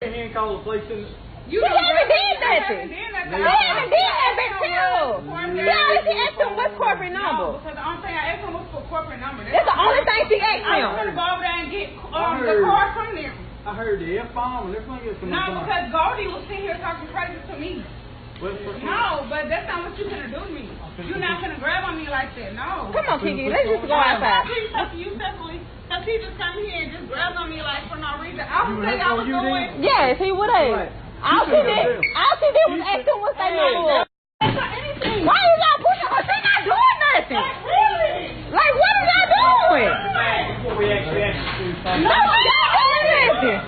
He ain't called the police in. He haven't did nothing. He haven't did nothing too. Yeah, she asked him what's corporate number. Because the only thing I asked him was for corporate number. That's the only thing she asked him. I was going to go over there and get the card from them. I heard the F-bomb and everything. No, because Goldie was sitting here talking crazy to me. No, but that's not what you're going to do to me. You're not going to grab on me like that, no. Come on, Kiki, let's just go outside. Please talk to you separately. Because he just come here and just grabbed on me like for no reason. I would say I was going. Yes, he would have. All she did was ask him what they knew. Why you not pushing her? She not doing nothing. Like, what are y'all doing? No, y'all doing nothing.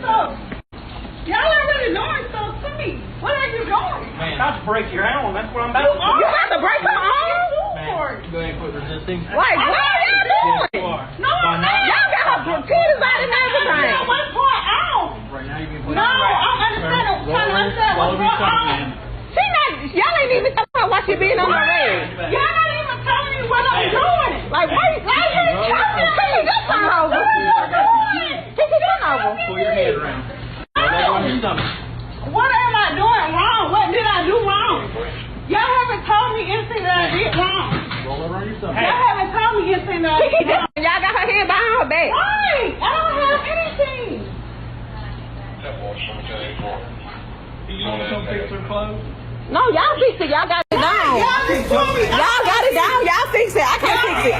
Y'all are really doing stuff to me. What are you doing? Man, not to break your arm. That's what I'm about to do. You have to break her arm? Man, go ahead and quit resisting. Like, what are y'all doing? No, I'm not. Y'all got her computers out and everything. What's going on? Right now you can put No, I'm understanding. Trying to understand what's going on. She not, y'all ain't even talking about why she being on the raid. Y'all not even telling me what I'm doing. Like, why you talking? Kiki, just turn over. Kiki, turn over. Pull your head around. On your stomach. What am I doing wrong? What did I do wrong? Y'all haven't told me anything that I did wrong. Roll over on your stomach. Y'all haven't told me anything that I Kiki, did wrong. y'all got her head behind her back. Right. I don't have anything. You want to come fix her clothes? No, y'all fix it. Y'all got it down. Y'all got it down. Y'all fix it. I can't fix it.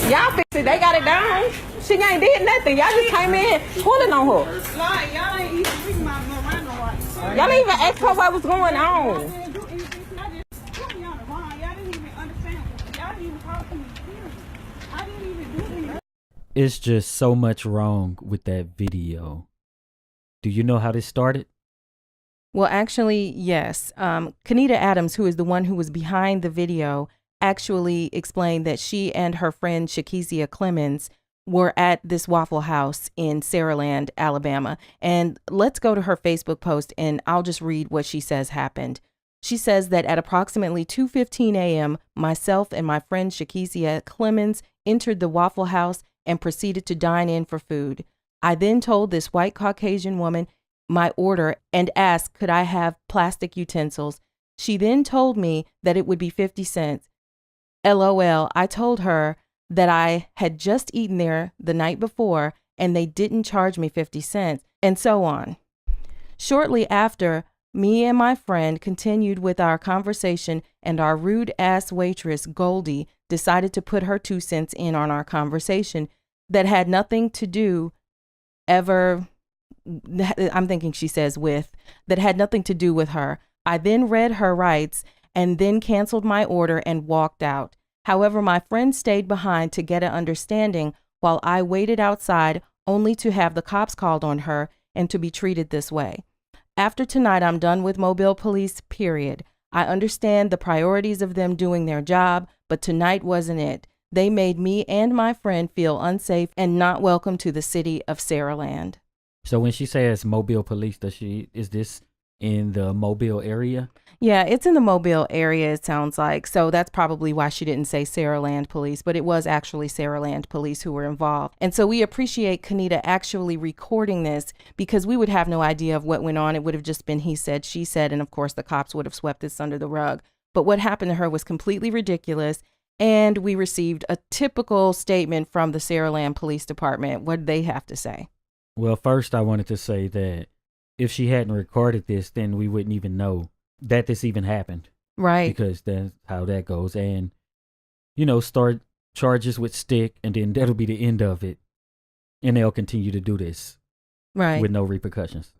Y'all fix it. They got it down. She ain't did nothing. Y'all just came in pulling on her. Like, y'all ain't even reading my memorandum right. Y'all didn't even ask her what was going on. Y'all didn't do anything. I just put me on the line. Y'all didn't even understand. Y'all didn't even talk to me. I didn't even do anything. It's just so much wrong with that video. Do you know how this started? Well, actually, yes. Kenita Adams, who is the one who was behind the video, actually explained that she and her friend Shakezia Clemens were at this Waffle House in Saraland, Alabama. And let's go to her Facebook post and I'll just read what she says happened. She says that at approximately 2:15 a.m., myself and my friend Shakezia Clemens entered the Waffle House and proceeded to dine in for food. I then told this white Caucasian woman my order and asked, could I have plastic utensils? She then told me that it would be 50 cents. LOL, I told her that I had just eaten there the night before and they didn't charge me 50 cents, and so on. Shortly after, me and my friend continued with our conversation and our rude-ass waitress, Goldie, decided to put her 2 cents in on our conversation that had nothing to do I'm thinking she says that had nothing to do with her. I then read her rights and then canceled my order and walked out. However, my friend stayed behind to get an understanding while I waited outside only to have the cops called on her and to be treated this way. After tonight, I'm done with Mobile Police, period. I understand the priorities of them doing their job, but tonight wasn't it. They made me and my friend feel unsafe and not welcome to the city of Saraland. So when she says Mobile Police, is this in the Mobile area? Yeah, it's in the Mobile area, it sounds like. So that's probably why she didn't say Saraland Police, but it was actually Saraland Police who were involved. And so we appreciate Kenita actually recording this because we would have no idea of what went on. It would have just been he said, she said, and of course the cops would have swept this under the rug. But what happened to her was completely ridiculous. And we received a typical statement from the Saraland Police Department. What did they have to say? Well, first I wanted to say that if she hadn't recorded this, then we wouldn't even know that this even happened. Right. Because that's how that goes. And, start charges with stick and then that'll be the end of it. And they'll continue to do this. Right. With no repercussions.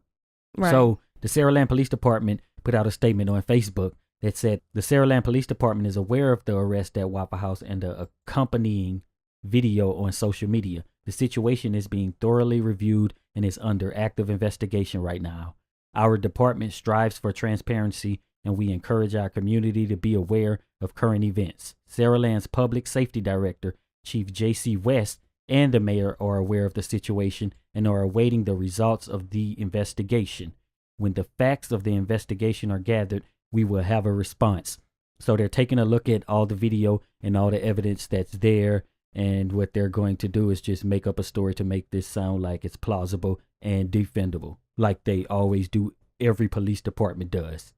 Right. So the Saraland Police Department put out a statement on Facebook that said the Saraland Police Department is aware of the arrest at Waffle House and the accompanying video on social media. The situation is being thoroughly reviewed and is under active investigation right now. Our department strives for transparency and we encourage our community to be aware of current events. Saraland's Public Safety Director, Chief J.C. West, and the mayor are aware of the situation and are awaiting the results of the investigation. When the facts of the investigation are gathered, we will have a response. So they're taking a look at all the video and all the evidence that's there. And what they're going to do is just make up a story to make this sound like it's plausible and defendable, like they always do, every police department does.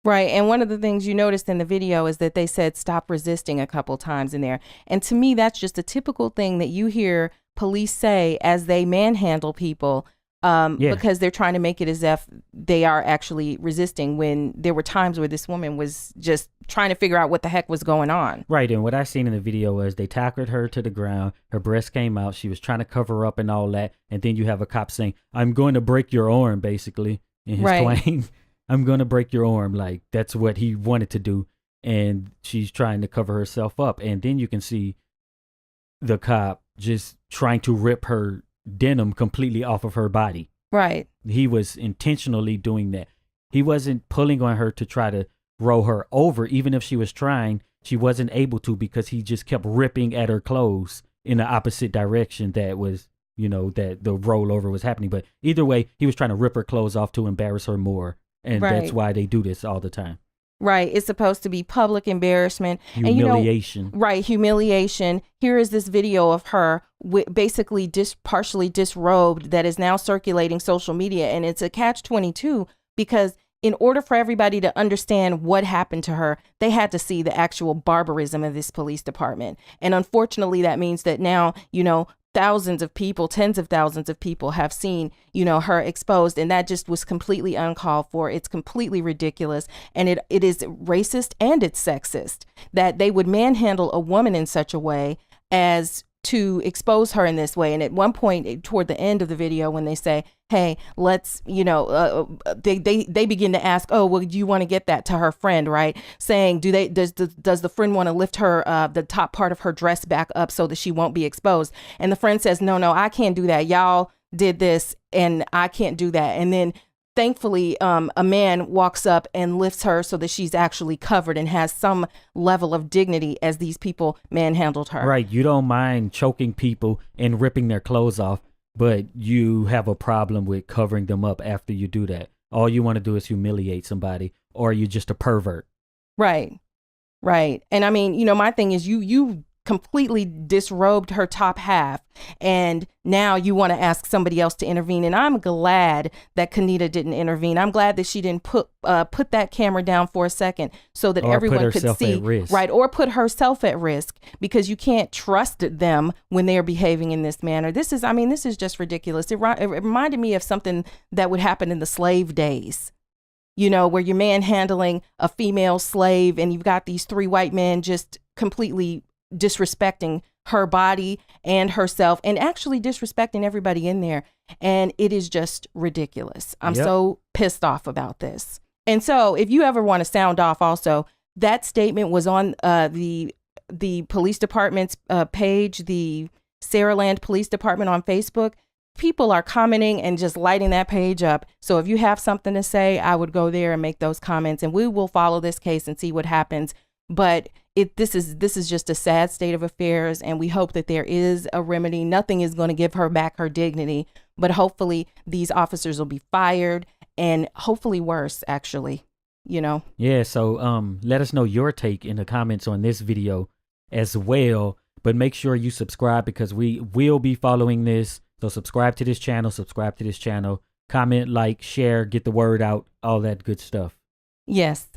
Right. And one of the things you noticed in the video is that they said stop resisting a couple times in there. And to me, that's just a typical thing that you hear police say as they manhandle people, because they're trying to make it as if they are actually resisting, when there were times where this woman was just trying to figure out what the heck was going on. Right. And what I seen in the video was they tackled her to the ground. Her breast came out. She was trying to cover up and all that. And then you have a cop saying, I'm going to break your arm, basically, in his twang. I'm going to break your arm. Like, that's what he wanted to do. And she's trying to cover herself up. And then you can see the cop just trying to rip her denim completely off of her body. Right. He was intentionally doing that. He wasn't pulling on her to try to roll her over. Even if she was trying, she wasn't able to, because he just kept ripping at her clothes in the opposite direction that was, that the rollover was happening. But either way, he was trying to rip her clothes off to embarrass her more. And that's why they do this all the time. Right. It's supposed to be public embarrassment. Humiliation. And humiliation. Here is this video of her basically partially disrobed that is now circulating social media. And it's a catch-22, because in order for everybody to understand what happened to her, they had to see the actual barbarism of this police department. And unfortunately, that means that now, thousands of people, tens of thousands of people have seen, her exposed, and that just was completely uncalled for. It's completely ridiculous. And it is racist and it's sexist that they would manhandle a woman in such a way as to expose her in this way. And at one point toward the end of the video, when they say, hey, let's, they begin to ask, oh, well, do you want to get that to her friend, right? Saying, does the friend want to lift her, the top part of her dress back up so that she won't be exposed? And the friend says, no, I can't do that. Y'all did this and I can't do that. And then thankfully, a man walks up and lifts her so that she's actually covered and has some level of dignity as these people manhandled her. Right. You don't mind choking people and ripping their clothes off, but you have a problem with covering them up after you do that. All you want to do is humiliate somebody, or you're just a pervert. Right. And I mean, my thing is you completely disrobed her top half, and now you want to ask somebody else to intervene. And I'm glad that Kenita didn't intervene. I'm glad that she didn't put that camera down for a second so that everyone could see, right, or put herself at risk, because you can't trust them when they are behaving in this manner. This is just ridiculous. It reminded me of something that would happen in the slave days, where you're manhandling a female slave and you've got these three white men just completely disrespecting her body and herself, and actually disrespecting everybody in there. And it is just ridiculous. I'm so pissed off about this. And so if you ever want to sound off also, that statement was on the police department's page, the Saraland Police Department on Facebook. People are commenting and just lighting that page up. So if you have something to say, I would go there and make those comments, and we will follow this case and see what happens. But this is just a sad state of affairs, and we hope that there is a remedy. Nothing is going to give her back her dignity, but hopefully these officers will be fired, and hopefully worse, actually, Yeah, so let us know your take in the comments on this video as well. But make sure you subscribe, because we will be following this. So subscribe to this channel, comment, like, share, get the word out, all that good stuff. Yes.